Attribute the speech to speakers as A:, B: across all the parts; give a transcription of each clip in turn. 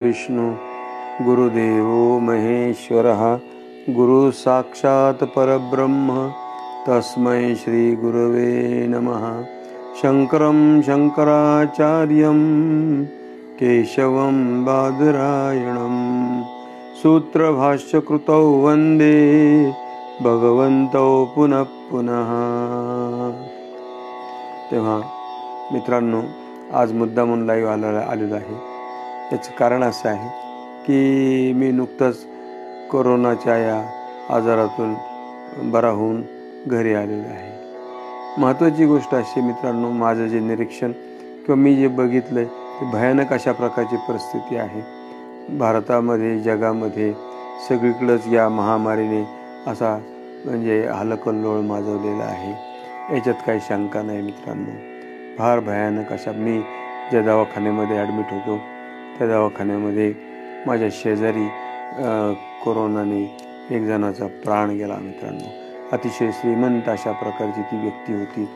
A: विष्णु गुरुदेवो महेश्वरः गुरु साक्षात् परब्रह्म तस्मै श्री गुरवे नमः। शंकरं शंकराचार्यं केशवं बादरायणं सूत्रभाष्यकृतौ वन्दे भगवन्तौ पुनः पुनः। तेव्हा मित्रांनो, आज मुद्दामून लाईव्ह आलेलो आहे। याचं कारण असं आहे की मी नुकतंच कोरोनाच्या या आजारातून बरा होऊन घरी आलेलो आहे। महत्त्वाची गोष्ट अशी मित्रांनो, माझं जे निरीक्षण किंवा मी जे बघितलं ते भयानक अशा प्रकारची परिस्थिती आहे भारतामध्ये, जगामध्ये सगळीकडेच या महामारीने असा म्हणजे हलकल्लोळ माजवलेला आहे। याच्यात काही शंका नाही मित्रांनो, फार भयानक अशा। मी ज्या दवाखान्यामध्ये ॲडमिट होतो त्या दवाखान्यामध्ये माझ्या शेजारी कोरोनाने एक जणाचा प्राण गेला मित्रांनो। अतिशय श्रीमंत अशा प्रकारची ती व्यक्ती होती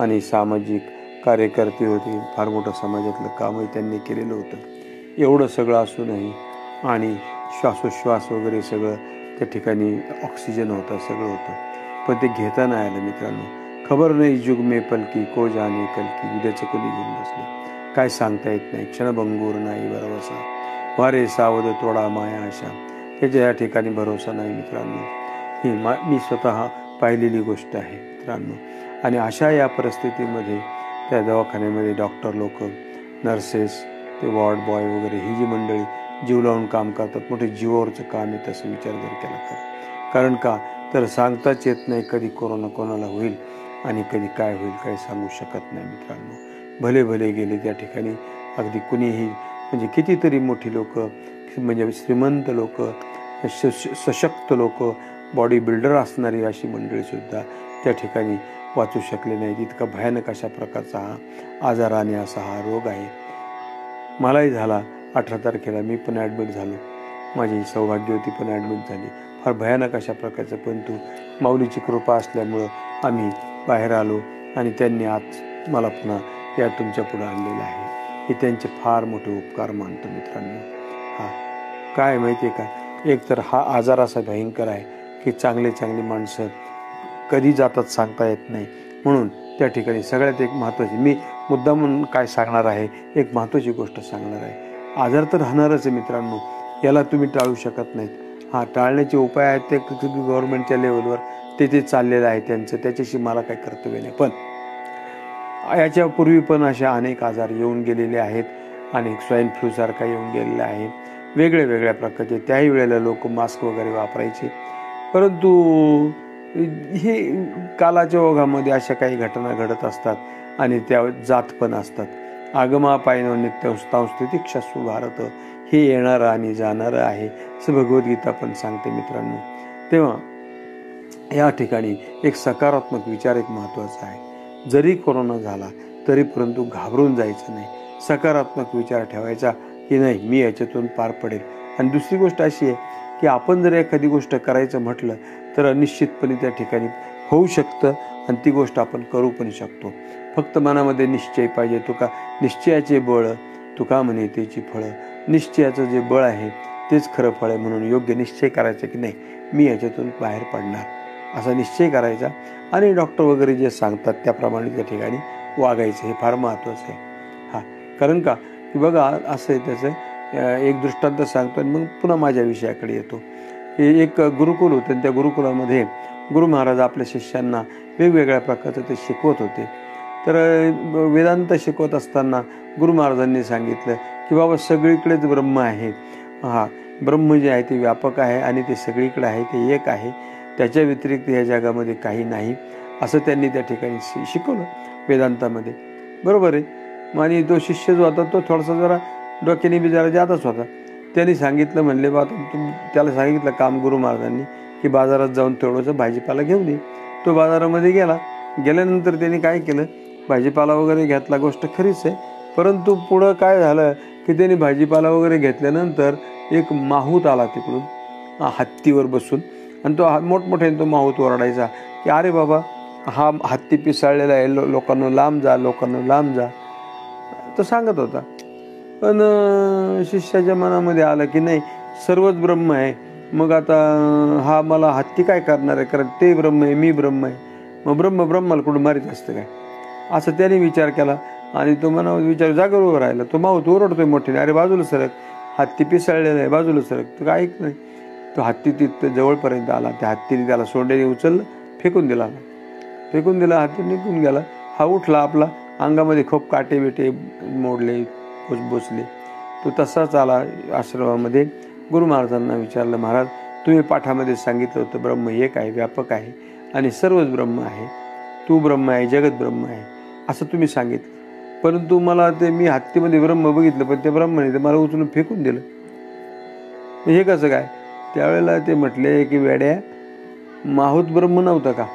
A: आणि सामाजिक कार्यकर्ते होते, फार मोठं समाजातलं कामही त्यांनी केलेलं होतं। एवढं सगळं असूनही आणि श्वासोश्वास वगैरे सगळं त्या ठिकाणी ऑक्सिजन होता, सगळं होतं, पण ते घेता नाही आलं मित्रांनो। खबर नाही जुग में पलकी को जाने कल की, उद्याचं कोणी घेऊन बसले काय सांगता येत नाही। क्षणभंगूर नाही भरवसा, वारे सावध तोडा माया आशा, त्याच्या या ठिकाणी भरोसा नाही मित्रांनो। ही मी स्वतः पाहिलेली गोष्ट आहे मित्रांनो। आणि अशा या परिस्थितीमध्ये त्या दवाखान्यामध्ये डॉक्टर लोक, नर्सेस, ते वॉर्ड बॉय वगैरे ही जी मंडळी जीव लावून काम करतात, मोठे जीवावरचं काम आहे तसं विचार जर केला तर। कारण का तर सांगताच येत नाही कधी कोरोना कोणाला होईल आणि कधी काय होईल, काही सांगू शकत नाही मित्रांनो। भले भले गेले त्या ठिकाणी, अगदी कुणीही म्हणजे कितीतरी मोठी लोक, म्हणजे श्रीमंत लोक, सशक्त लोक, बॉडी बिल्डर असणारी अशी मंडळीसुद्धा त्या ठिकाणी वाचू शकले नाहीत। इतका भयानक अशा प्रकारचा हा आजार आणि असा हा रोग आहे। मलाही झाला 18 तारखेला, मी पण ॲडमिट झालो, माझी सौभाग्यवती पण ॲडमिट झाली, फार भयानक अशा प्रकारचं। परंतु माऊलीची कृपा असल्यामुळं आम्ही बाहेर आलो आणि त्यांनी आज मला पुन्हा या तुमच्या पुढे आणलेलं आहे। हे त्यांचे फार मोठे उपकार मानतो मित्रांनो। हा काय माहिती आहे का, एक तर हा आजार असा भयंकर आहे की चांगली माणसं कधी जातात सांगता येत नाही। म्हणून त्या ठिकाणी सगळ्यात एक महत्त्वाची, मी मुद्दा म्हणून काय सांगणार आहे, एक महत्त्वाची गोष्ट सांगणार आहे। आजार तर राहणारच आहे मित्रांनो, याला तुम्ही टाळू शकत नाहीत। हा टाळण्याचे उपाय आहेत ते गव्हर्नमेंटच्या लेवलवर ते चाललेलं आहे त्यांचं, त्याच्याशी मला काही कर्तव्य नाही। पण याच्यापूर्वी पण अशा अनेक आजार येऊन गेलेले आहेत, अनेक स्वाईन फ्लूसारखा येऊन गेलेला आहे, वेगळ्या प्रकारचे। त्याही वेळेला लोक मास्क वगैरे वापरायचे, परंतु हे कालाच्या ओघामध्ये अशा काही घटना घडत असतात आणि त्या जात पण असतात। आगमा पायनो नित्य स्थितिक्षस्व भारत, हे येणारं आणि जाणारं आहे असं भगवद्गीता पण सांगते मित्रांनो। तेव्हा या ठिकाणी एक सकारात्मक विचार एक महत्त्वाचा आहे। जरी कोरोना झाला तरी परंतु घाबरून जायचं नाही, सकारात्मक विचार ठेवायचा की नाही मी याच्यातून पार पडेल। आणि दुसरी गोष्ट अशी आहे की आपण जर एखादी गोष्ट करायचं म्हटलं तर निश्चितपणे त्या ठिकाणी होऊ शकतं आणि ती गोष्ट आपण करू पण शकतो। फक्त मनामध्ये निश्चय पाहिजे। तुका निश्चयाचे बळ, तुका म्हणे त्याची फळं, निश्चयाचं जे बळ आहे तेच खरं फळ आहे। म्हणून योग्य निश्चय करायचा की नाही मी याच्यातून बाहेर पडणार, असा निश्चय करायचा आणि डॉक्टर वगैरे जे सांगतात त्याप्रमाणे त्या ठिकाणी वागायचं, हे फार महत्त्वाचं आहे। हा कारण का की बघा असं आहे, त्याचं एक दृष्टांत सांगतो आणि मग पुन्हा माझ्या विषयाकडे येतो। एक गुरुकुल होतं आणि त्या गुरुकुलामध्ये गुरु महाराज आपल्या शिष्यांना वेगवेगळ्या प्रकारचं ते शिकवत होते। तर वेदांत शिकवत असताना गुरु महाराजांनी सांगितलं की बाबा सगळीकडेच ब्रह्म आहे। हा ब्रह्म जे आहे ते व्यापक आहे आणि ते सगळीकडे आहे, ते एक आहे, त्याच्या व्यतिरिक्त या जगामध्ये काही नाही, असं त्यांनी त्या ठिकाणी शिकवलं वेदांतामध्ये। बरोबर आहे। आणि तो शिष्य जो होता तो थोडासा जरा डोक्याने बी जरा जातच होता। त्यांनी सांगितलं, म्हणले बा त्याला सांगितलं काम गुरु महाराजांनी की बाजारात जाऊन थोडंसं भाजीपाला घेऊन ये। तो बाजारामध्ये गेला, गेल्यानंतर त्यांनी काय केलं, भाजीपाला वगैरे घेतला, गोष्ट खरीच आहे। परंतु पुढं काय झालं की त्यांनी भाजीपाला वगैरे घेतल्यानंतर एक माहूत आला तिकडून हत्तीवर बसून, आणि तो मोठमोठ्याने तो माहूत ओरडायचा की अरे बाबा हा हत्ती पिसाळलेला आहे, लोकांना लांब जा, लोकांना लांब जा, तो सांगत होता। पण शिष्याच्या मनामध्ये आलं की नाही, सर्वच ब्रह्म आहे, मग आता हा मला हत्ती काय करणार आहे, कारण ते ब्रह्म आहे, मी ब्रह्म आहे, मग ब्रह्माला कुठं मारित असतं काय, असं त्याने विचार केला. आणि तो मनावर विचार जागेवर उभा राहिला. तो माऊत ओरडतोय मोठ्याने, अरे बाजूला सरक, हत्ती पिसाळलेला आहे, बाजूला सरक. तो काय ऐक नाही. तो हत्ती तिथं जवळपर्यंत आला. त्या हत्तीने त्याला सोंडेने उचललं, फेकून दिला. हत्ती निघून गेला. हा उठला, आपला अंगामध्ये खूप काटे बिटे मोडले, बोचले. तो तसाच आला आश्रमामध्ये. गुरु महाराजांना विचारलं, महाराज तुम्ही पाठामध्ये सांगितलं होतं ब्रह्म एक आहे, व्यापक आहे आणि सर्वच ब्रह्म आहे, तू ब्रह्म आहे, जगत ब्रह्म आहे असं तुम्ही सांगितलं, परंतु मला ते मी हत्तीमध्ये ब्रह्म बघितलं, पण ते ब्रह्मने मला उचलून फेकून दिलं, हे कसं काय. त्यावेळेला ते म्हटले की वेड्या, माहूत ब्रह्म नव्हता का,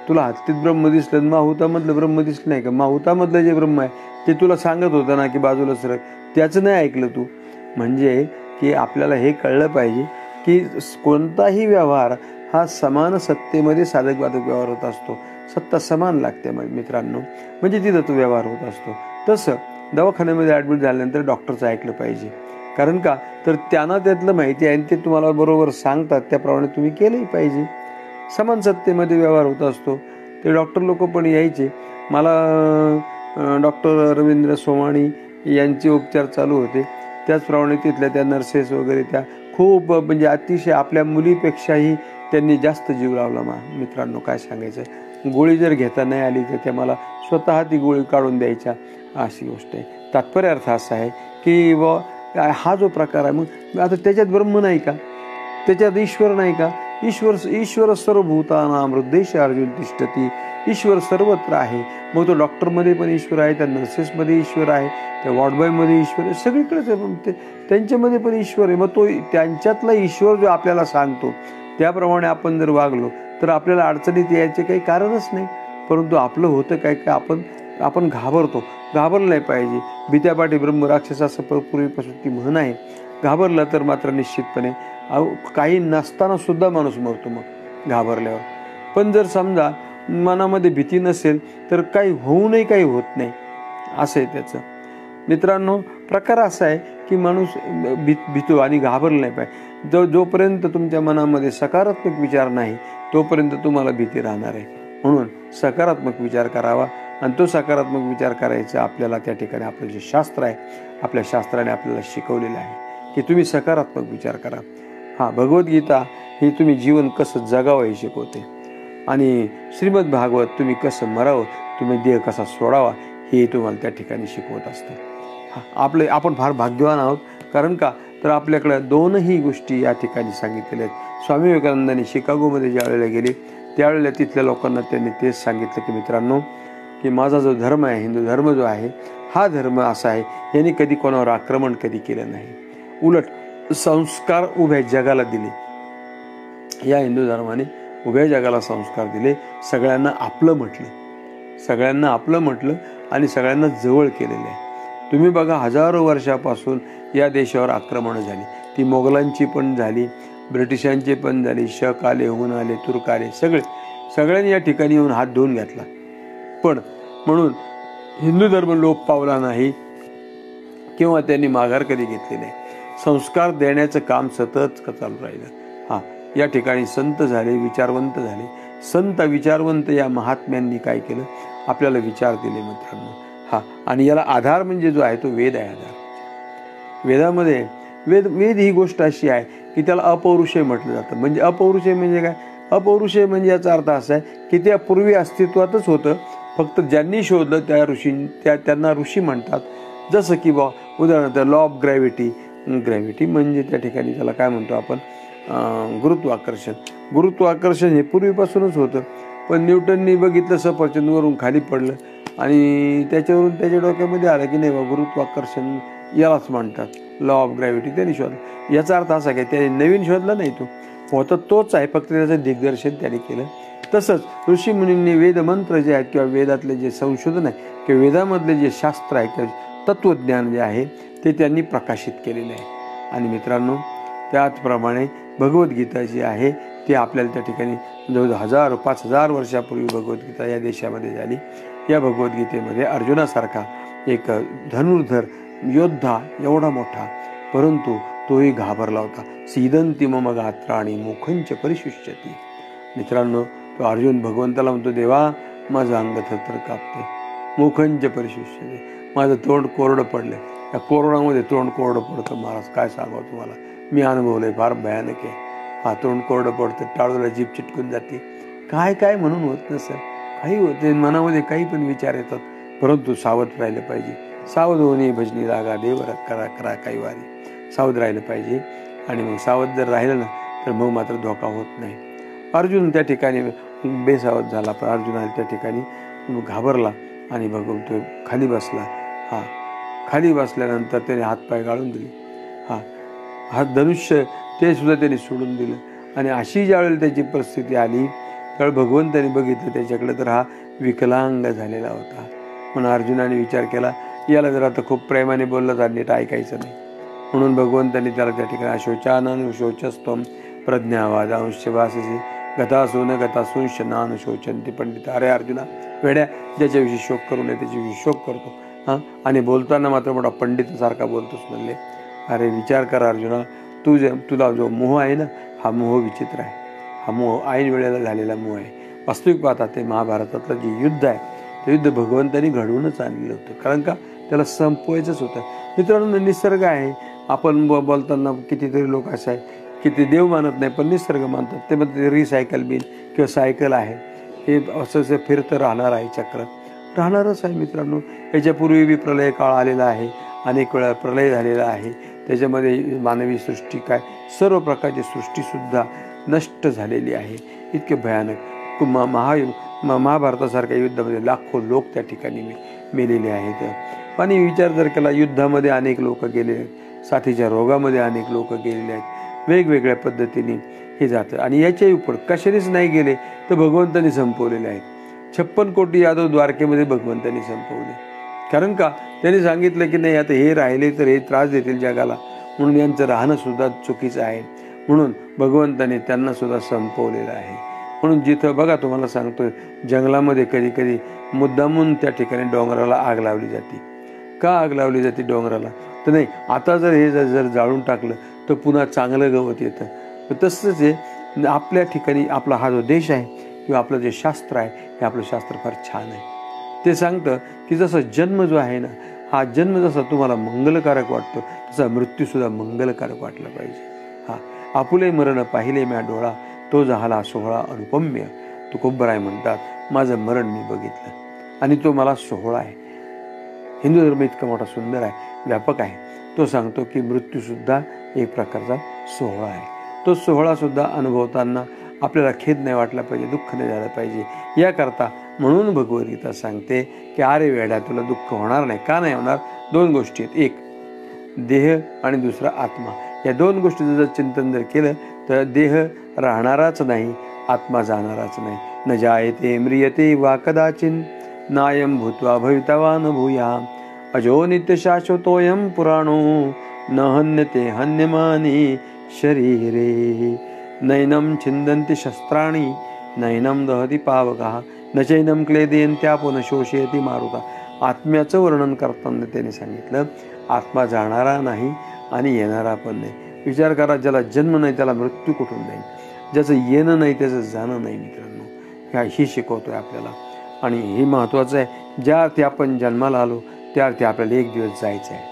A: तुला हत्तीत ब्रह्म दिसलं, माहुतामधलं ब्रह्म दिसलं नाही का, माहुतामधलं जे ब्रह्म आहे ते तुला सांगत होतं ना की बाजूला सरक, त्याचं नाही ऐकलं तू. म्हणजे की आपल्याला हे कळलं पाहिजे की कोणताही व्यवहार हा समान सत्तेमध्ये साधक बाधक व्यवहार होत असतो. सत्ता समान लागते मित्रांनो, म्हणजे तिथं तो व्यवहार होत असतो. तसं दवाखान्यामध्ये ॲडमिट झाल्यानंतर डॉक्टरचं ऐकलं पाहिजे. कारण का, तर त्यांना त्यातलं माहिती आहे आणि ते तुम्हाला बरोबर सांगतात, त्याप्रमाणे तुम्ही केलंही पाहिजे. समान सत्तेमध्ये व्यवहार होत असतो. ते डॉक्टर लोक पण यायचे. मला डॉक्टर रवींद्र सोमाणी यांचे उपचार चालू होते, त्याचप्रमाणे तिथल्या त्या नर्सेस वगैरे त्या खूप म्हणजे अतिशय आपल्या मुलीपेक्षाही त्यांनी जास्त जीव लावला. मित्रांनो काय सांगायचं, गोळी जर घेता नाही आली तर त्या मला स्वतः ती गोळी काढून द्यायच्या, अशी गोष्ट आहे. तात्पर्य अर्थ असा आहे की हा जो प्रकार आहे, मग आता त्याच्यात ब्रह्म नाही का, त्याच्यात ईश्वर नाही का, ईश्वर सर्वभूतानां हृदयेषु अर्जुन तिष्ठति, ईश्वर सर्वत्र आहे. मग तो डॉक्टरमध्ये पण ईश्वर आहे, त्या नर्सेसमध्ये ईश्वर आहे, त्या वॉर्डबॉयमध्ये ईश्वर आहे, सगळीकडेच आहे, त्यांच्यामध्ये पण ईश्वर आहे. मग तो त्यांच्यातला ईश्वर जो आपल्याला सांगतो त्याप्रमाणे आपण जर वागलो तर आपल्याला अडचणीत यायचे काही कारणच नाही. परंतु आपलं होतं काय काय, आपण घाबरलं नाही पाहिजे. भीत्यापाठी ब्रह्म राक्षस असं पूर्वीपासून ती म्हण आहे. घाबरलं तर मात्र निश्चितपणे काही नसताना सुद्धा माणूस मरतो मग घाबरल्यावर. पण जर समजा मनामध्ये भीती नसेल तर काही होऊनही काही होत नाही, असं आहे त्याचं. मित्रांनो प्रकार असा आहे की माणूस भीतो आणि घाबरला नाही पाहिजे. जोपर्यंत तुमच्या मनामध्ये सकारात्मक विचार नाही तोपर्यंत तुम्हाला भीती राहणार आहे. म्हणून सकारात्मक विचार करावा, आणि तो सकारात्मक विचार करायचा आपल्याला त्या ठिकाणी आपलं जे शास्त्र आहे, आपल्या शास्त्राने आपल्याला शिकवलेलं आहे की तुम्ही सकारात्मक विचार करा. भगवद्गीता ही तुम्ही जीवन कसं जगावं हे शिकवते, आणि श्रीमद भागवत तुम्ही कसं मरावं, तुम्ही देह कसा सोडावा हे तुम्हाला त्या ठिकाणी शिकवत असतं. आपण फार भाग्यवान आहोत. कारण का, तर आपल्याकडे दोनही गोष्टी या ठिकाणी सांगितलेल्या आहेत. स्वामी विवेकानंदांनी शिकागोमध्ये ज्या वेळेला गेले त्यावेळेला तिथल्या लोकांना त्यांनी तेच सांगितलं की मित्रांनो, की माझा जो धर्म आहे, हिंदू धर्म जो आहे, हा धर्म असा आहे, यांनी कधी कोणावर आक्रमण कधी केलं नाही, उलट संस्कार उभ्या जगाला दिले. या हिंदू धर्माने उभ्या जगाला संस्कार दिले, सगळ्यांना आपलं म्हटलं आणि सगळ्यांना जवळ केलेलं आहे. तुम्ही बघा, हजारो वर्षापासून या देशावर आक्रमणं झाली. ती मोगलांची पण झाली, ब्रिटिशांची पण झाली, शक आले, हुन आले, तुर्क आले, सगळ्यांनी या ठिकाणी येऊन हात धुवून घेतला. पण म्हणून हिंदू धर्म लोप पावला नाही किंवा त्यांनी माघार कधी घेतली नाही. संस्कार देण्याचं काम सतत चालू राहिलं. या ठिकाणी संत झाले, विचारवंत झाले. संत विचारवंत या महात्म्यांनी काय केलं, आपल्याला विचार दिले मित्रांनो. आणि याला आधार म्हणजे जो आहे तो वेद आहे. आधार वेदामध्ये वेद ही गोष्ट अशी आहे की त्याला अपौरुषेय म्हटलं जातं. म्हणजे अपौरुषेय म्हणजे काय, अपौरुषेय म्हणजे याचा अर्थ असा आहे की त्या पूर्वी अस्तित्वातच होतं, फक्त ज्यांनी शोधलं त्यांना ऋषी म्हणतात. जसं की उदाहरणार्थ लॉ ऑफ ग्रॅव्हिटी म्हणजे त्या ठिकाणी त्याला काय म्हणतो आपण, गुरुत्वाकर्षण हे पूर्वीपासूनच होतं. पण न्यूटननी बघितलं, सफरचंदवरून खाली पडलं आणि त्याच्यावरून त्याच्या डोक्यामध्ये आलं की नाही गुरुत्वाकर्षण यालाच म्हणतात, लॉ ऑफ ग्रॅव्हिटी त्यांनी शोधलं. याचा अर्थ असा की त्याने नवीन शोधला नाही, तो होता तोच आहे, फक्त त्याचं दिग्दर्शन त्याने केलं. तसंच ऋषीमुनींनी वेदमंत्र जे आहेत किंवा वेदातले जे संशोधन आहे किंवा वेदामधले जे शास्त्र आहे किंवा तत्त्वज्ञान जे आहे ते त्यांनी प्रकाशित केलेले आहे. आणि मित्रांनो त्याचप्रमाणे भगवद्गीता जी आहे ती आपल्याला त्या ठिकाणी जवळजवळ 5,000 वर्षापूर्वी भगवद्गीता या देशामध्ये झाली. या भगवद्गीतेमध्ये अर्जुनासारखा एक धनुर्धर योद्धा एवढा मोठा, परंतु तोही घाबरला होता. सीदंती मम गात्राणी मुखंच परिशुष्यती. मित्रांनो, तो अर्जुन भगवंताला म्हणतो, देवा माझं अंग थरथर कापते, मुखंच परिशुष्यते, माझं तोंड कोरडं पडलंय. या कोरोनामध्ये तोंड कोरडं पडतं महाराज, काय सांगावं तुम्हाला, मी अनुभवलंय, फार भयानक आहे. हा तोंड कोरडं पडतं, टाळूला जीभ चिटकून जाते, काय काय म्हणून होत नसतं, काही होते, मनामध्ये काही पण विचार येतात. परंतु सावध राहिलं पाहिजे. सावध होणे भजनी लागा देव करा करा काही वारी. सावध राहिलं पाहिजे. आणि मग सावध जर राहिलं ना तर मग मात्र धोका होत नाही. अर्जुन त्या ठिकाणी बेसावध झाला, पण अर्जुनाला त्या ठिकाणी घाबरला आणि तो खाली बसला. हा खाली बसल्यानंतर त्याने हातपाय गाळून दिले. हा धनुष्य ते सुद्धा त्याने सोडून दिलं. आणि अशी ज्यावेळेला त्याची परिस्थिती आली त्यावेळी भगवंताने बघितलं त्याच्याकडे, तर हा विकलांग झालेला होता. म्हणून अर्जुनाने विचार केला, याला जर आता खूप प्रेमाने बोललं तर नीट ऐकायचं नाही. म्हणून भगवंताने त्याला त्या ठिकाणी शोचानुशोचस्तम प्रज्ञावादांश वाससी गतासून गतासूंश नानुशोचंती पंडित. अरे अर्जुना, वेड्या, ज्याच्याविषयी शोक करू नये त्याच्याविषयी शोक करतो, आणि बोलताना मात्र मोठा पंडितासारखा बोलतोस म्हणले. अरे विचार कर अर्जुना, तुला जो मोह आहे ना, हा मोह विचित्र आहे. हा मोह ऐन वेळेला झालेला मोह आहे. वास्तविक पाहता ते महाभारतातलं जे युद्ध आहे ते युद्ध भगवंतांनी घडवूनच आणलेलं होतं, कारण का त्याला संपवायचंच होतं. मित्रांनो, निसर्ग आहे. आपण बोलताना कितीतरी लोक असे आहे की ते देव मानत नाही पण निसर्ग मानतात. ते म्हणतात रिसायकल बिन किंवा सायकल आहे, हे असं फिरतं राहणार आहे, चक्र राहणारच आहे. मित्रांनो, याच्यापूर्वी बी प्रलय काळ आलेला आहे, अनेक वेळा प्रलय झालेला आहे. त्याच्यामध्ये मानवी सृष्टी काय सर्व प्रकारची सृष्टीसुद्धा नष्ट झालेली आहे. इतके भयानक महाभारतासारख्या युद्धामध्ये लाखो लोक त्या ठिकाणी मेलेले आहेत. आणि विचार जर केला, युद्धामध्ये अनेक लोक गेले आहेत, साथीच्या रोगामध्ये अनेक लोक गेलेले आहेत, वेगवेगळ्या पद्धतीने हे जातं. आणि याच्याही पुढे कशानेच नाही गेले तर भगवंतांनी संपवलेले आहेत. 56 कोटी यादव द्वारकेमध्ये भगवंतांनी संपवले, कारण का त्यांनी सांगितलं की नाही आता हे राहिले तर हे त्रास देतील जगाला, म्हणून यांचं राहणं सुद्धा चुकीचं आहे. म्हणून भगवंताने त्यांना सुद्धा संपवलेलं आहे. म्हणून जिथं बघा, तुम्हाला सांगतोय, जंगलामध्ये कधी कधी मुद्दामून त्या ठिकाणी डोंगराला आग लावली जाते. का आग लावली जाते डोंगराला? तर नाही, आता जर हे जर जाळून टाकलं तर पुन्हा चांगलं गवत येतं. तसंच आहे आपल्या ठिकाणी. आपला हा जो देश आहे किंवा आपलं जे शास्त्र आहे, हे आपलं शास्त्र फार छान आहे. ते सांगतं की जसं जन्म जो आहे ना, हा जन्म जसा तुम्हाला मंगलकारक वाटतो तसा मृत्यूसुद्धा मंगलकारक वाटला पाहिजे. आपुले मरण पाहिले म्या डोळा, तो झाला सोहळा अनुपम्य. तुकोबराय म्हणतात, माझं मरण मी बघितलं आणि तो मला सोहळा आहे. हिंदू धर्म इतका मोठा सुंदर आहे, व्यापक आहे. तो सांगतो की मृत्यूसुद्धा एक प्रकारचा सोहळा आहे. तो सोहळासुद्धा अनुभवताना आपल्याला खेद नाही वाटला पाहिजे, दुःख नाही झालं पाहिजे. याकरता म्हणून भगवद्गीता सांगते की अरे वेड्या, तुला दुःख होणार नाही. का नाही होणार? 2 गोष्टी आहेत, एक देह आणि दुसरा आत्मा. या 2 गोष्टीचं जर चिंतन जर केलं तर देह राहणाराच नाही, आत्मा जाणाराच नाही. न जायते म्रियते वा कदाचिन नायम भूत्वा भवितवान भूयाम अजो नित्य शाश्वतोयम पुराणो न हन्यते हन्यमानी शरीरे नैनम छिंदन्ति शस्त्राणि नैनम दहति पावकः न चैनम क्लेदयन्त्यापो न शोषयति मारुता. आत्म्याचं वर्णन करताना त्याने सांगितलं, आत्मा जाणारा नाही आणि येणारा पण नाही. विचार करा, ज्याला जन्म नाही त्याला मृत्यू कुठून जाईल? ज्याचं येणं नाही त्याचं जाणं नाही. मित्रांनो, ही शिकवतोय आपल्याला. आणि हे महत्त्वाचं आहे, ज्या अर्थी आपण जन्माला आलो त्या अर्थी आपल्याला एक दिवस जायचं आहे.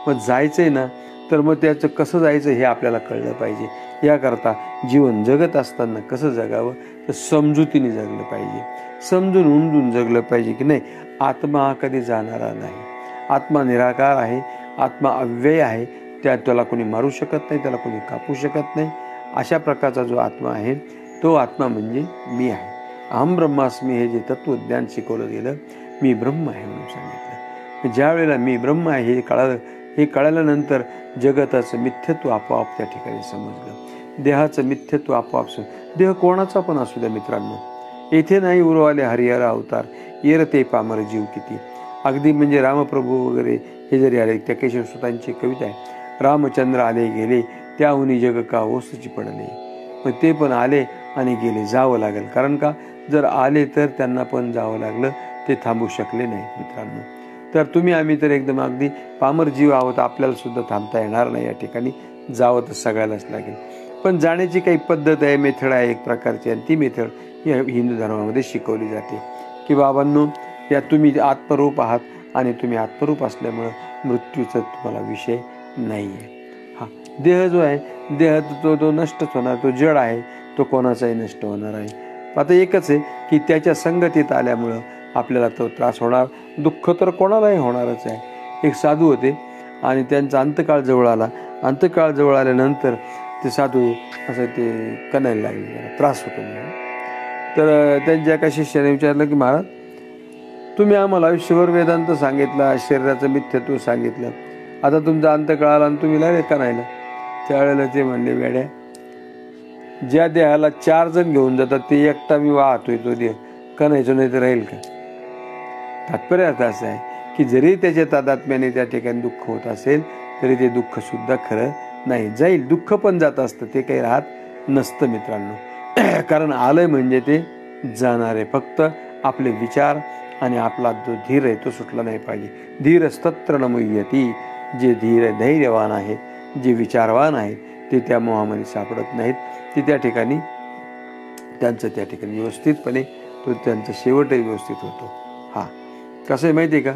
A: मग जायचं आहे ना, तर मग त्याचं कसं जायचं हे आपल्याला कळलं पाहिजे. याकरता जीवन जगत असताना कसं जगावं तर समजुतीने जगलं पाहिजे, समजून उमजून जगलं पाहिजे की नाही, आत्मा हा कधी जाणारा नाही. आत्मा निराकार आहे, आत्मा अव्यय आहे. त्याला कोणी मारू शकत नाही, त्याला कोणी कापू शकत नाही. अशा प्रकारचा जो आत्मा आहे तो आत्मा म्हणजे मी आहे. अहम ब्रह्मास्मी हे जे तत्वज्ञान शिकवलं गेलं, मी ब्रह्म आहे म्हणून सांगितलं. ज्या वेळेला मी ब्रह्म आहे हे कळालं, हे कळाल्यानंतर जगताचं मिथ्यत्व आपोआप त्या ठिकाणी समजलं. देहाचं मिथ्यत्व आपोआप देह कोणाचा पण असू द्या मित्रांनो, येथे नाही उरवाले हरिहर अवतार, येरते पामर जीव किती. अगदी म्हणजे रामप्रभू वगैरे हे जरी आले, त्या केशवसुतांची कविता आहे, रामचंद्र आले गेले त्याहुनी जग का ओसची पडले. मग ते पण आले आणि गेले, जावं लागेल. कारण का, जर आले तर त्यांना पण जावं लागलं, ते थांबू शकले नाही मित्रांनो. तर तुम्ही आम्ही तर एकदम अगदी पामर जीव आहोत, आपल्याला सुद्धा थांबता येणार नाही, या ठिकाणी जावं तर सगळ्यालाच लागेल. पण जाण्याची काही पद्धत आहे, मेथड आहे एक प्रकारची, आणि ती मेथड ही हिंदू धर्मामध्ये शिकवली जाते की बाबांनो, या तुम्ही आत्मरूप आहात आणि तुम्ही आत्मरूप असल्यामुळं मृत्यूचा तुम्हाला विषय नाही आहे. हा देह जो आहे, देह तो नष्टच होणार, तो जड आहे, तो कोणाचाही नष्ट होणार आहे. आता एकच आहे की त्याच्या संगतीत आल्यामुळं आपल्याला तो त्रास होणार, दुःख तर कोणालाही होणारच आहे. एक साधू होते आणि त्यांचा अंतकाळ जवळ आला. अंतकाळ जवळ आल्यानंतर ते साधू असं ते कणायला लागले, त्रास होतो म्हणून. तर त्यांच्या एका शिष्याने विचारलं की महाराज, तुम्ही आम्हाला आयुष्यभर वेदांत सांगितला, शरीराचं मिथ्यत्व सांगितलं, आता तुमचा अंतकाळ आला आणि तुम्ही लागले कणायला. त्यावेळेला ते म्हणले, वेड्या, ज्या देहाला 4 जण घेऊन जातात ते एकटा मी वाहतोय, तो देह कणायचो नाही तर राहील का? तात्पर्य अर्थ असं आहे की जरी त्याच्या तादात्म्याने त्या ठिकाणी दुःख होत असेल तरी ते दुःख सुद्धा खरं नाही. जाईल, दुःख पण जात असतं, ते काही राहत नसतं मित्रांनो. कारण आलंय म्हणजे ते जाणार आहे. फक्त आपले विचार आणि आपला जो धीर आहे तो सुटला नाही पाहिजे. धीरस्तत्र न मुह्यती, जे धीर धैर्यवान आहेत, जे विचारवान आहेत, ते त्या मोहामध्ये सापडत नाहीत. ते त्या ठिकाणी त्यांचं त्या ठिकाणी व्यवस्थितपणे तो त्यांचा शेवटही व्यवस्थित होतो. हा कसं आहे माहिती आहे का,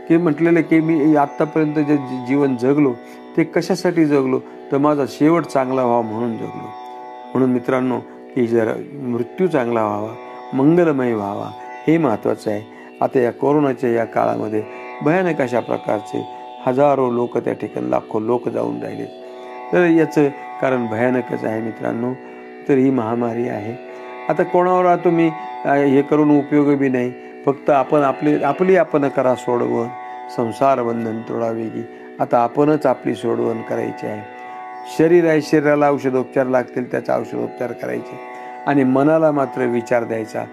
A: की म्हटलेलं की मी आत्तापर्यंत जे जीवन जगलो ते कशासाठी जगलो, तर माझा शेवट चांगला व्हावा म्हणून जगलो. म्हणून मित्रांनो, की जर मृत्यू चांगला व्हावा, मंगलमय व्हावा, हे महत्त्वाचं आहे. आता या कोरोनाच्या या काळामध्ये भयानक अशा प्रकारचे हजारो लोक त्या ठिकाणी, लाखो लोक जाऊन राहिले. तर याचं कारण भयानकच आहे मित्रांनो. तर ही महामारी आहे. आता कोणावर तुम्ही हे करून उपयोग बी नाही. फक्त आपली आपण करा सोडवण, संसार बंधन तोडावेगी. आता आपणच आपली सोडवण करायची आहे. शरीर आहे, शरीराला औषधोपचार लागतील, त्याचा औषधोपचार करायचे, आणि मनाला मात्र विचार द्यायचा.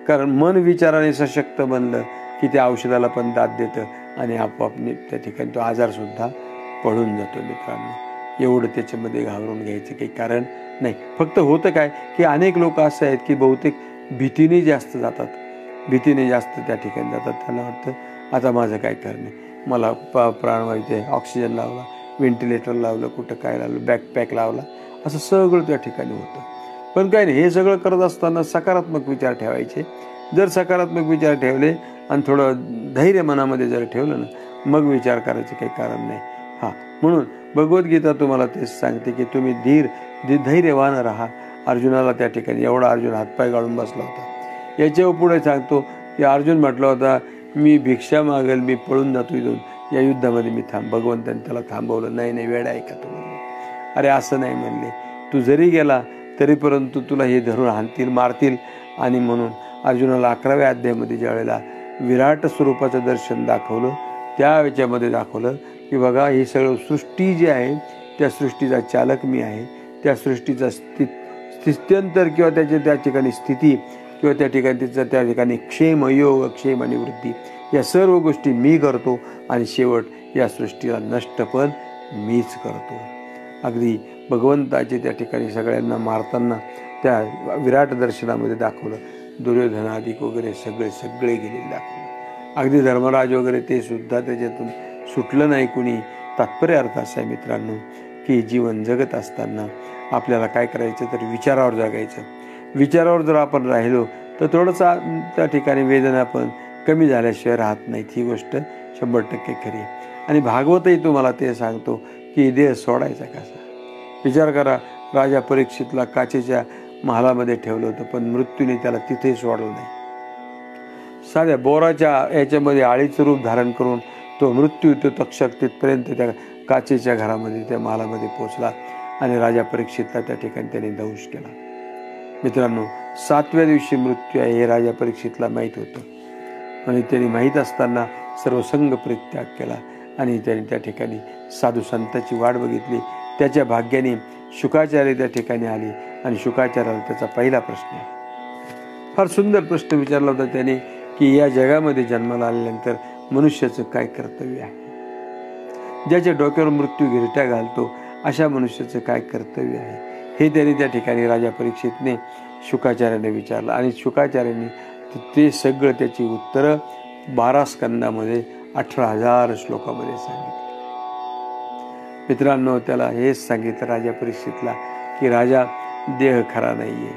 A: कारण मन विचाराने सशक्त बनलं की त्या औषधाला पण दाद देतं आणि आपोआप त्या ठिकाणी तो आजारसुद्धा पळून जातो मित्रांनो. एवढं त्याच्यामध्ये घाबरून घ्यायचं काही कारण नाही. फक्त होतं काय की अनेक लोक असे आहेत की बहुतेक भीतीने जास्त जातात, भीतीने जास्त त्या ठिकाणी जातात. त्यांना वाटतं आता माझं काय करणं, मला प्राणवायू आहे, ऑक्सिजन लावला, व्हेंटिलेटर लावलं, कुठं काय लावलं, बॅकपॅक लावला, असं सगळं त्या ठिकाणी होतं. पण काय नाही, हे सगळं करत असताना सकारात्मक विचार ठेवायचे. जर सकारात्मक विचार ठेवले आणि थोडं धैर्य मनामध्ये जर ठेवलं ना, मग विचार करायचं काही कारण नाही. हा म्हणून भगवद्गीता तुम्हाला तेच सांगते की तुम्ही धैर्यवान राहा. अर्जुनाला त्या ठिकाणी एवढा अर्जुन हातपाय गाळून बसला होता. याच्यावर पुढे सांगतो की अर्जुन म्हटला होता, मी भिक्षा मागेल, मी पळून जातो इथून, या युद्धामध्ये मी भगवंताने त्याला थांबवलं. नाही वेडा आहे का तू? अरे असं नाही म्हणले, तू जरी गेला तरी परंतु तुला हे धरून हाणतील, मारतील. आणि म्हणून अर्जुनाला 11व्या अध्यायामध्ये ज्या वेळेला विराट स्वरूपाचं दर्शन दाखवलं, त्या याच्यामध्ये दाखवलं की बघा, ही सगळं सृष्टी जी आहे त्या सृष्टीचा चालक मी आहे. त्या सृष्टीचा स्थित्यंतर किंवा त्या ठिकाणी स्थिती किंवा त्या ठिकाणी क्षेम, योग, क्षेम आणि वृद्धी, या सर्व गोष्टी मी करतो. आणि शेवट या सृष्टीला नष्ट पण मीच करतो. अगदी भगवंताचे त्या ठिकाणी सगळ्यांना मारताना त्या विराट दर्शनामध्ये दाखवलं. दुर्योधनादिक वगैरे सगळे गेलेले दाखवलं. अगदी धर्मराज वगैरे ते सुद्धा त्याच्यातून सुटलं नाही कुणी. तात्पर्य अर्थ असा आहे मित्रांनो की जीवन जगत असताना आपल्याला काय करायचं, तर विचारावर जगायचं. विचारावर जर आपण राहिलो तर थोडंसं त्या ठिकाणी वेदना पण कमी झाल्याशिवाय राहत नाहीत. ही गोष्ट 100% खरी आहे. आणि भागवतही तुम्हाला ते सांगतो की देह सोडायचा कसा. विचार करा, राजा परीक्षितला काचेच्या महालामध्ये ठेवलं होतं, पण मृत्यूने त्याला तिथेही सोडलं नाही. साध्या बोराच्या याच्यामध्ये आळीचं रूप धारण करून तो मृत्यू, तो तक्षक तिथपर्यंत त्या काचेच्या घरामध्ये, त्या महालामध्ये पोचला आणि राजा परीक्षितला त्या ठिकाणी त्याने दंश केला. मित्रांनो, 7व्या दिवशी मृत्यू आहे हे राजा परीक्षितला माहीत होतं आणि त्यांनी माहीत असताना सर्व संघ परित्याग केला आणि त्यांनी त्या ठिकाणी साधू संतांची वाट बघितली. त्याच्या भाग्याने शुकाचार्य त्या ठिकाणी आले आणि शुकाचार्याला त्याचा पहिला प्रश्न, फार सुंदर प्रश्न विचारला होता त्याने की या जगामध्ये जन्माला आल्यानंतर मनुष्याचं काय कर्तव्य आहे. ज्याच्या डोक्यावर मृत्यू गिरट्या घालतो अशा मनुष्याचं काय कर्तव्य आहे, हे त्यांनी त्या ठिकाणी राजा परीक्षितने शुकाचार्याने विचारलं. आणि शुकाचार्याने ते सगळं त्याची उत्तरं 12 स्कंदामध्ये 18,000 श्लोकामध्ये सांगितले. मित्रांनो, त्याला हेच सांगितलं राजा परीक्षितला की राजा, देह खरा नाहीये,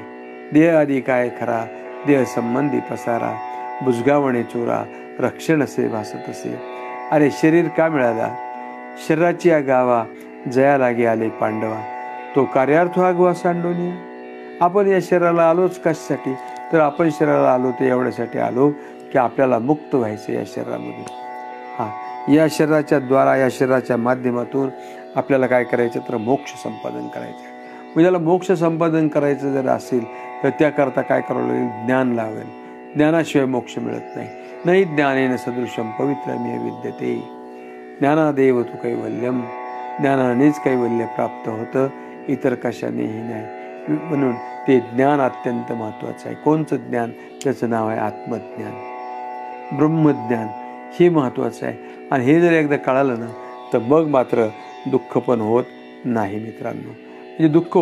A: देह आधी काय खरा, देह संबंधी पसारा, बुजगावणे चोरा, रक्षण असे भासत असे. अरे शरीर का मिळाला, शरीराची या गावा, जया लागे आले पांडवा, तो कार्यार्थ आगवा सांडोनिया. आपण या शरीराला आलोच कशासाठी, तर आपण शरीराला आलो ते एवढ्यासाठी आलो की आपल्याला मुक्त व्हायचं या शरीरामधून. या शरीराच्या द्वारा, या शरीराच्या माध्यमातून आपल्याला काय करायचं, तर मोक्ष संपादन करायचं. म्हणजे त्याला मोक्ष संपादन करायचं जर असेल तर त्याकरता काय करावं लागेल, ज्ञान लागेल. ज्ञानाशिवाय मोक्ष मिळत नाही. नाही ज्ञानेन सदृशम पवित्रमेव विद्यते, ज्ञानादेव तु कैवल्यम, ज्ञानानेच कैवल्य प्राप्त होतं, इतर कशानेही नाही. म्हणून ते ज्ञान अत्यंत महत्त्वाचं आहे. कोणचं ज्ञान, त्याचं नाव आहे आत्मज्ञान, ब्रह्मज्ञान. हे महत्त्वाचं आहे. आणि हे जर एकदा कळालं ना तर मग मात्र दुःख पण होत नाही मित्रांनो. म्हणजे दुःख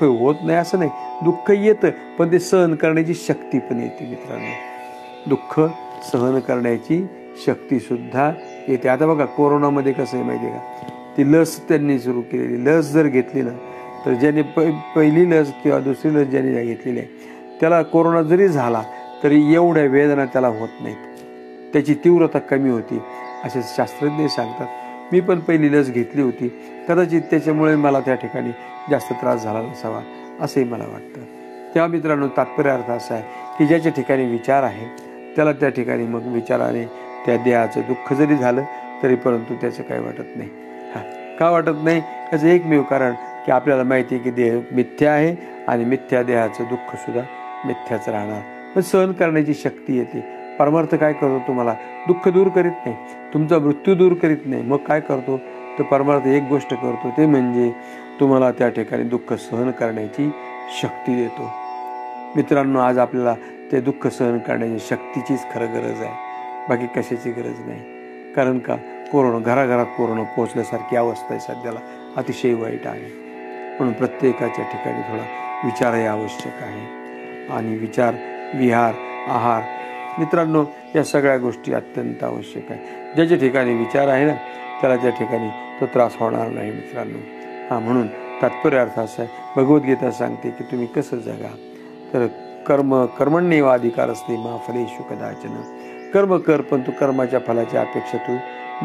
A: होत नाही असं नाही, दुःख येतं पण ते सहन करण्याची शक्ती पण येते मित्रांनो. दुःख सहन करण्याची शक्ती सुद्धा येते. आता बघा कोरोनामध्ये कसं आहे माहिती आहे का, ती लस त्यांनी सुरू केलेली, लस जर घेतली ना तर ज्याने पहिली लस किंवा दुसरी लस ज्याने घेतलेली आहे त्याला कोरोना जरी झाला तरी एवढ्या वेदना त्याला होत नाहीत, त्याची तीव्रता कमी होती असे शास्त्रज्ञ सांगतात. मी पण पहिली लस घेतली होती, कदाचित त्याच्यामुळे मला त्या ठिकाणी जास्त त्रास झाला नसावा असंही मला वाटतं. तेव्हा मित्रांनो, तात्पर्य अर्थ असा आहे की ज्याच्या ठिकाणी विचार आहे त्याला त्या ठिकाणी मग विचाराने त्या देहाचं दुःख जरी झालं तरी परंतु त्याचं काही वाटत नाही. का वाटत नाही, याचं एकमेव कारण की आपल्याला माहिती आहे की देह मिथ्या आहे आणि मिथ्या देहाचं दुःख सुद्धा मिथ्याच राहणार. पण सहन करण्याची शक्ती येते. परमार्थ काय करतो, तुम्हाला दुःख दूर करीत नाही, तुमचा मृत्यू दूर करीत नाही. मग काय करतो, तर परमार्थ एक गोष्ट करतो, ते म्हणजे तुम्हाला त्या ठिकाणी दुःख सहन करण्याची शक्ती देतो. मित्रांनो, आज आपल्याला ते दुःख सहन करण्याची शक्तीचीच खरं गरज आहे, बाकी कशाची गरज नाही. कारण का, कोरोना घराघरात कोरोना पोहोचल्यासारखी अवस्था आहे सध्याला, अतिशय वाईट आहे. म्हणून प्रत्येकाच्या ठिकाणी थोडा विचारही आवश्यक आहे. आणि विचार, विहार, आहार मित्रांनो, या सगळ्या गोष्टी अत्यंत आवश्यक आहे. ज्याच्या ठिकाणी विचार आहे ना त्याला त्या ठिकाणी तो त्रास होणार नाही मित्रांनो. म्हणून तात्पर्य अर्थ असा आहे, भगवद्गीता सांगते की तुम्ही कसं जगा, तर कर्मण्येव अधिकारस्ते मा फलेषु कदाचन. कर्म कर पण तू कर्माच्या फलाची अपेक्षा तू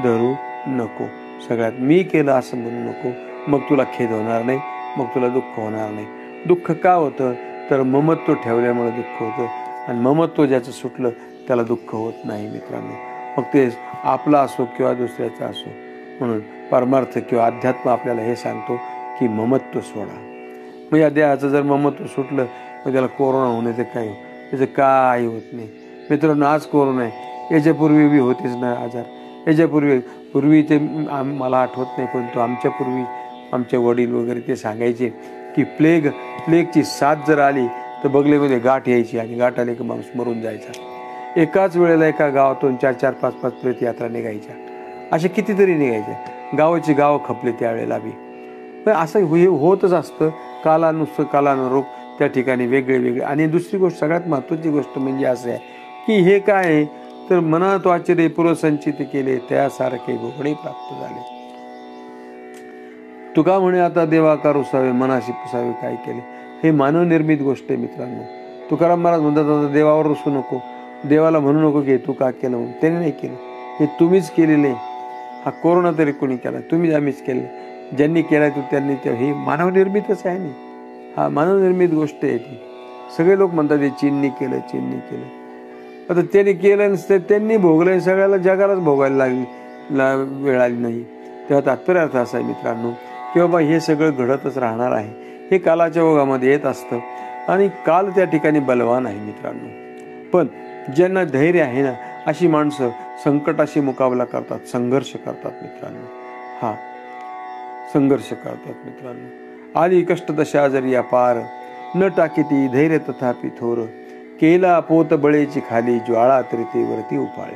A: धरू नको. सगळ्यात मी केलं असं म्हणू नको, मग तुला खेद होणार नाही, मग तुला दुःख होणार नाही. दुःख का होतं, तर ममत्व ठेवल्यामुळे दुःख होतं. आणि ममत्व ज्याचं सुटलं त्याला दुःख होत नाही मित्रांनो. मग ते आपला असो किंवा दुसऱ्याचा असो. म्हणून परमार्थ किंवा अध्यात्म आपल्याला हे सांगतो की ममत्व सोडा. मग या देहाचं जर ममत्व सुटलं मग त्याला कोरोना होण्याचं काही, त्याचं काही होत नाही मित्रांनो. आज कोरोना आहे, याच्यापूर्वी बी होतेच ना आजार. याच्यापूर्वी ते मला आठवत नाही, पण तो आमच्यापूर्वी आमचे वडील वगैरे ते सांगायचे की प्लेगची साथ जर आली तर बगलेमध्ये गाठ यायची आणि गाठ आली की माणूस मरून जायचा. एकाच वेळेला एका गावातून 4-4, 5-5 प्रेत यात्रा निघायच्या, अशा कितीतरी निघायच्या. गावाची गावं खपले त्यावेळेला बी. पण असं होतच असतं. कालानुरूप त्या ठिकाणी वेगळे. आणि दुसरी गोष्ट, सगळ्यात महत्त्वाची गोष्ट म्हणजे असं आहे की हे काय आहे, तर मनात वाचिले पूर्वसंचित केले त्यासारखे भोगणे प्राप्त झाले. तुका म्हणे आता देवाकार रुसावे, मनाशी पुसावे काय केले. हे मानवनिर्मित गोष्ट आहे मित्रांनो. तुकाराम महाराज म्हणतात, आता देवावर रुसू नको, देवाला म्हणू नको की तू का केलं म्हणून. त्याने नाही केलं, हे तुम्हीच केलेलं आहे. हा कोरोना तरी कोणी केला, आम्हीच केलं. ज्यांनी केला तो त्यांनी, हे मानवनिर्मितच आहे ना. हा मानवनिर्मित गोष्ट आहे ती. सगळे लोक म्हणतात हे चीननी केलं. आता त्यांनी केलं नसतं, त्यांनी भोगलं, सगळ्याला जगालाच भोगायला लागली, वेळ आली नाही. तेव्हा तात्पर्य अर्थ असा आहे मित्रांनो की बाबा हे सगळं घडतच राहणार आहे. हे कालाच्या ओघामध्ये येत असतं आणि काल त्या ठिकाणी बलवान आहे मित्रांनो. पण ज्यांना धैर्य आहे ना, अशी माणसं संकटाशी मुकाबला करतात, संघर्ष करतात मित्रांनो. संघर्ष करतात मित्रांनो. आली कष्टदशा जरी अपार, न टाकीती धैर्य तथापि थोर, केला पोत बळेची खाली, ज्वाळा तरी ते वरती उपाळे.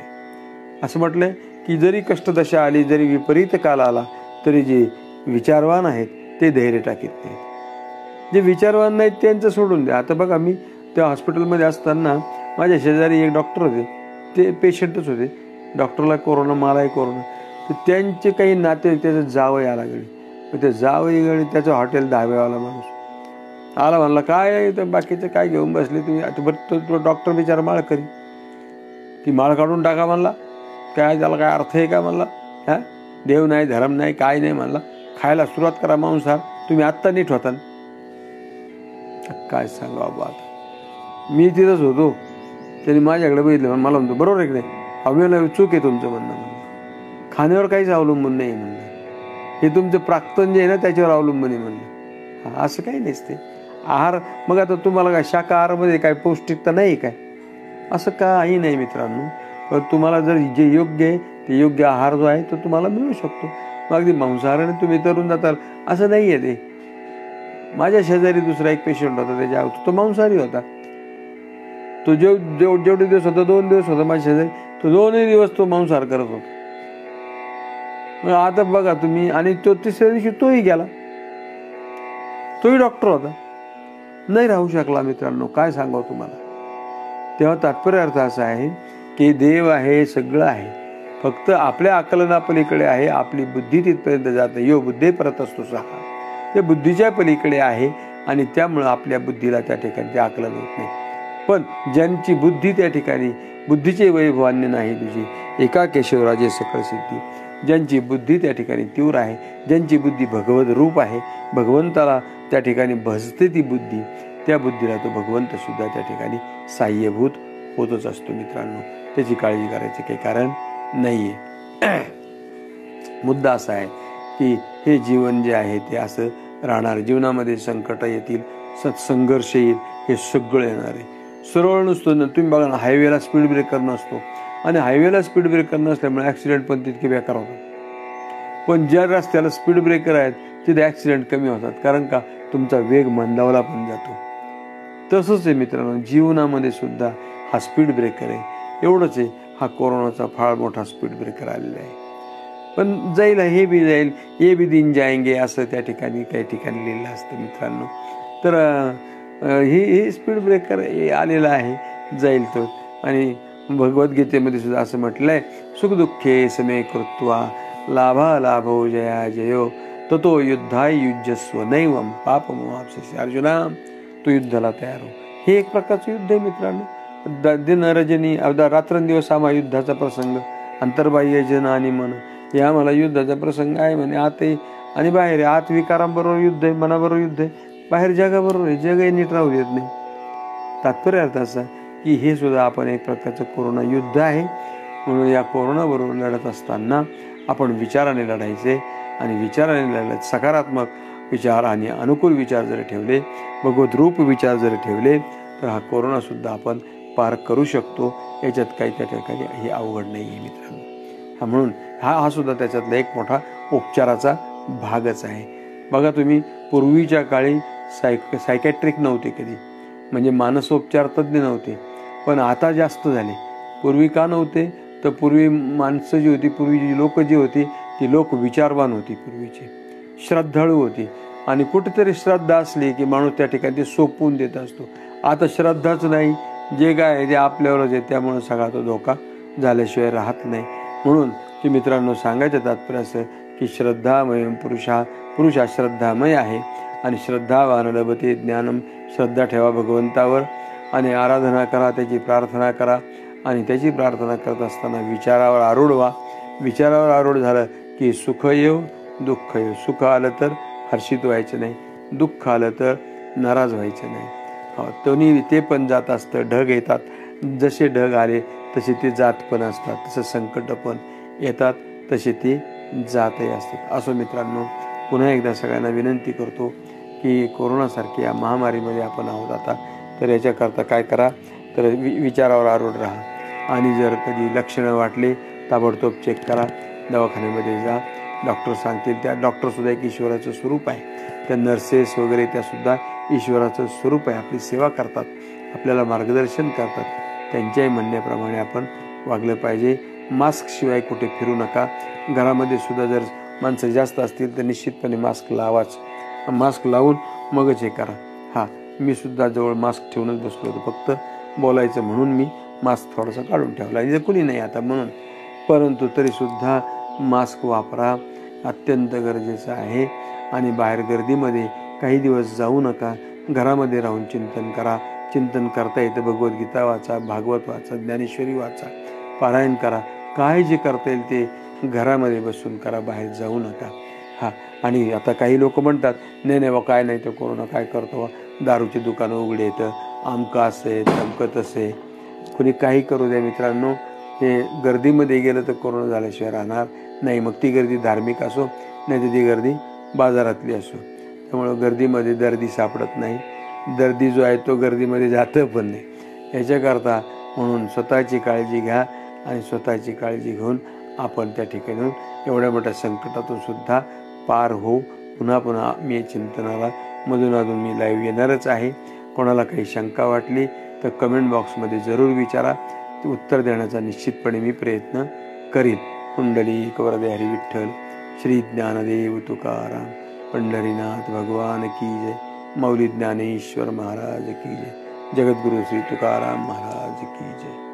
A: असं म्हटलंय की जरी कष्टदशा आली, जरी विपरीत काल आला, तरी जे विचारवान आहेत ते धैर्य टाकीत नाहीत. जे विचारवान नाहीत त्यांचं सोडून द्या. आता बघा, मी त्या हॉस्पिटलमध्ये असताना माझ्या शेजारी एक डॉक्टर होते, ते पेशंटच होते. डॉक्टरला कोरोना, मलाही कोरोना. तर त्यांचे काही नातेवाईक, त्याचं जावई आला गडी. मग ते जावई गडी त्याचं हॉटेल धाब्यावाला माणूस आला, म्हणला काय आहे तर बाकीचं काय घेऊन बसले तुम्ही. आता बरं तो डॉक्टर बिचारा माळ करी, ती माळ काढून टाका म्हणला. काय त्याला काय अर्थ आहे का म्हणला. हां, देव नाही, धर्म नाही, काय नाही म्हणला. खायला सुरुवात करा मांसाहार, तुम्ही आत्ता नीट होता. काय सांगा बाबा. आता मी तिथंच होतो, त्यांनी माझ्याकडे बघितलं, मला म्हणतो बरोबर आहे की नाही, अवयव चूक आहे तुमचं म्हणणं. म्हणलं खाण्यावर काहीच अवलंबून नाही म्हणलं, हे तुमचं प्राक्तन जे आहे ना त्याच्यावर अवलंबून आहे म्हणलं. हा, असं काही नसते आहार. मग आता तुम्हाला काय शाकाहारामध्ये काय पौष्टिकता नाही काय, असं काही नाही मित्रांनो. पण तुम्हाला जर जे योग्य आहे ते योग्य आहार जो आहे तो तुम्हाला मिळू शकतो. मग अगदी मांसाहाराने तुम्ही तरून जाताल असं नाही आहे ते. माझ्या शेजारी दुसरा एक पेशंट होता, त्याच्या तो मांसाहारी होता. तो जेवढे दिवस होता, 2 दिवस होता माझ्या शेजारी, तो 2ही दिवस तो मांसाहार करत होता. मग आता बघा तुम्ही, आणि तो तिसऱ्या दिवशी तोही गेला, तोही डॉक्टर होता, नाही राहू शकला. मित्रांनो काय सांगावं तुम्हाला. तेव्हा तात्पर्य अर्थ असा आहे की देव आहे, सगळं आहे, फक्त आपल्या आकलनापलीकडे आहे. आपली बुद्धी तिथपर्यंत जात नाही. यो बुद्धे परत असतो सहा, ते बुद्धीच्या पलीकडे आहे, आणि त्यामुळं आपल्या बुद्धीला त्या ठिकाणी ते आकलन होत नाही. पण ज्यांची बुद्धी त्या ठिकाणी, बुद्धीचे वैभवान्य नाही तुझी, एका केशवराजे सकळ सिद्धी, ज्यांची बुद्धी त्या ठिकाणी तीव्र आहे, ज्यांची बुद्धी भगवत रूप आहे, भगवंताला त्या ठिकाणी भजते ती बुद्धी, त्या बुद्धीला तो भगवंत सुद्धा त्या ठिकाणी साह्यभूत होतच असतो. मित्रांनो त्याची काळजी करायचे काही कारण नाही आहे. मुद्दा असा आहे की हे जीवन जे आहे ते असं राहणार. जीवनामध्ये संकट येतील, सत्संघर्ष येईल, हे सगळं येणार आहे. सरळ नसतो ना. तुम्ही बघा ना, हायवेला स्पीड ब्रेकर नसतो, आणि हायवेला स्पीड ब्रेकर नसल्यामुळे ॲक्सिडेंट पण तितके बेकार होतात. पण ज्या रस्त्याला स्पीड ब्रेकर आहेत तिथे ॲक्सिडेंट कमी होतात. कारण का, तुमचा वेग मंदावला पण जातो. तसंच आहे मित्रांनो, जीवनामध्ये सुद्धा हा स्पीड ब्रेकर आहे. एवढंच आहे, हा कोरोनाचा फार मोठा स्पीड ब्रेकर आलेला आहे. पण जाईल, हे बी जाईल, ये भी दिन जाएंगे, असं त्या ठिकाणी काही ठिकाणी लिहिलं असतं मित्रांनो. तर हे स्पीड ब्रेकर आलेला आहे, जाईल तो. आणि भगवद्गीतेमध्ये सुद्धा असं म्हटलं आहे, सुखदुःखे समे कृत्वा लाभा लाभो जया जयो ततो युद्धाय युज्यस्व नैवम पापमवाप्स्यसि. अर्जुना, तू युद्धाला तयार हो. हे एक प्रकारचं युद्ध आहे मित्रांनो. दिन रजनी, रात्रंदिवस आम्हा युद्धाचा प्रसंग, अंतर्बाह्य जन आणि मन, हे आम्हाला युद्धाचा प्रसंग आहे म्हणे. आत आहे आणि बाहेर आहे. आत विकारांबरोबर युद्ध आहे, मनाबरोबर युद्ध आहे, बाहेर जगाबरोबर आहे, जगही नीट राहू देत नाही. तात्पर्य अर्थ असा की हे सुद्धा आपण एक प्रकारचं कोरोना युद्ध आहे. म्हणून या कोरोनाबरोबर लढत असताना आपण विचाराने लढायचे, आणि विचाराने लढत सकारात्मक विचार आणि अनुकूल विचार जर ठेवले, भगवत रूप विचार जर ठेवले, तर हा कोरोनासुद्धा आपण पार करू शकतो. याच्यात काही त्या ठिकाणी हे अवघड नाही आहे मित्रांनो. म्हणून हा सुद्धा त्याच्यातला एक मोठा उपचाराचा भागच आहे. बघा तुम्ही, पूर्वीच्या काळी सायकॅट्रिक नव्हते कधी, म्हणजे मानसोपचार तज्ज्ञ नव्हते, पण आता जास्त झाले. पूर्वी का नव्हते, तर पूर्वी माणसं जी होती, पूर्वीची लोक जी होती, ती लोक विचारवान होती, पूर्वीची श्रद्धाळू होती, आणि कुठेतरी श्रद्धा असली की माणूस त्या ठिकाणी ते सोपवून देत असतो. आता श्रद्धाच नाही, जे काय आहे ते आपल्यावरच आहे, त्यामुळं सगळा तो धोका झाल्याशिवाय राहत नाही. म्हणून की मित्रांनो, सांगायचं तात्पर्य असं की श्रद्धामय पुरुष हा श्रद्धामय आहे, आणि श्रद्धावान लभते ज्ञानम. श्रद्धा ठेवा भगवंतावर, आणि आराधना करा, त्याची प्रार्थना करा, आणि त्याची प्रार्थना करत असताना विचारावर आरूढ व्हा. विचारावर आरूढ झालं की सुख येऊ दुःख येऊ. सुख आलं तर हर्षित व्हायचं नाही, दुःख आलं तर नाराज व्हायचं नाही. ते पण जात असतं. ढग येतात, जसे ढग आले तसे ते जात पण असतात, तसं संकट पण येतात, तसे ते जातही असतात. असो मित्रांनो, पुन्हा एकदा सगळ्यांना विनंती करतो की कोरोनासारखी या महामारीमध्ये आपण आहोत आता, तर याच्याकरता काय करा, तर विचारावर आरूढ राहा, आणि जर कधी लक्षणं वाटले ताबडतोब चेक करा, दवाखान्यामध्ये जा. डॉक्टर सांगतील त्या, डॉक्टरसुद्धा एक ईश्वराचं स्वरूप आहे. त्या नर्सेस वगैरे त्यासुद्धा ईश्वराचं स्वरूप आहे. आपली सेवा करतात, आपल्याला मार्गदर्शन करतात. त्यांच्याही म्हणण्याप्रमाणे आपण वागलं पाहिजे. मास्कशिवाय कुठे फिरू नका. घरामध्ये सुद्धा जर माणसं जास्त असतील तर निश्चितपणे मास्क लावाच. मास्क लावून मगच हे करा. मी सुद्धा जवळ मास्क ठेवूनच बसलो होतो, फक्त बोलायचं म्हणून मी मास्क थोडासा काढून ठेवला, इथे कुणी नाही आता म्हणून. परंतु तरीसुद्धा मास्क वापरा, अत्यंत गरजेचं आहे. आणि बाहेर गर्दीमध्ये काही दिवस जाऊ नका. घरामध्ये राहून चिंतन करा. चिंतन करता येतं, भगवद्गीता वाचा, भागवत वाचा, ज्ञानेश्वरी वाचा, पारायण करा. काय जे करता येईल ते घरामध्ये बसून करा, बाहेर जाऊ नका. आणि आता काही लोक म्हणतात नाही नाही बा काय नाही तर कोरोना काय करतो, दारूची दुकानं उघडे येतं, आमकं असं आहे तमकं तसं आहे. कोणी काही करू द्या मित्रांनो, हे गर्दीमध्ये गेलं तर कोरोना झाल्याशिवाय राहणार नाही. मग ती गर्दी धार्मिक असो नाही तर ती गर्दी बाजारातली असो. त्यामुळं गर्दीमध्ये दर्दी सापडत नाही. दर्दी जो आहे तो गर्दीमध्ये जातं पण नाही. याच्याकरता म्हणून स्वतःची काळजी घ्या आणि स्वतःची काळजी घेऊन आपण त्या ठिकाणी एवढ्या मोठ्या संकटातून सुद्धा पार होऊ. पुन्हा पुन्हा मी चिंतनाला मधून मी लाईव्ह येणारच आहे. कोणाला काही शंका वाटली तर कमेंट बॉक्समध्ये जरूर विचारा, ते उत्तर देण्याचा निश्चितपणे मी प्रयत्न करीन. पुंडलिक वरदे हरी विठ्ठल. श्री ज्ञानदेव तुकाराम. पंढरीनाथ भगवान की जय. मौली ज्ञानेश्वर महाराज की जय. जगद्गुरु श्री तुकाराम महाराज की जय.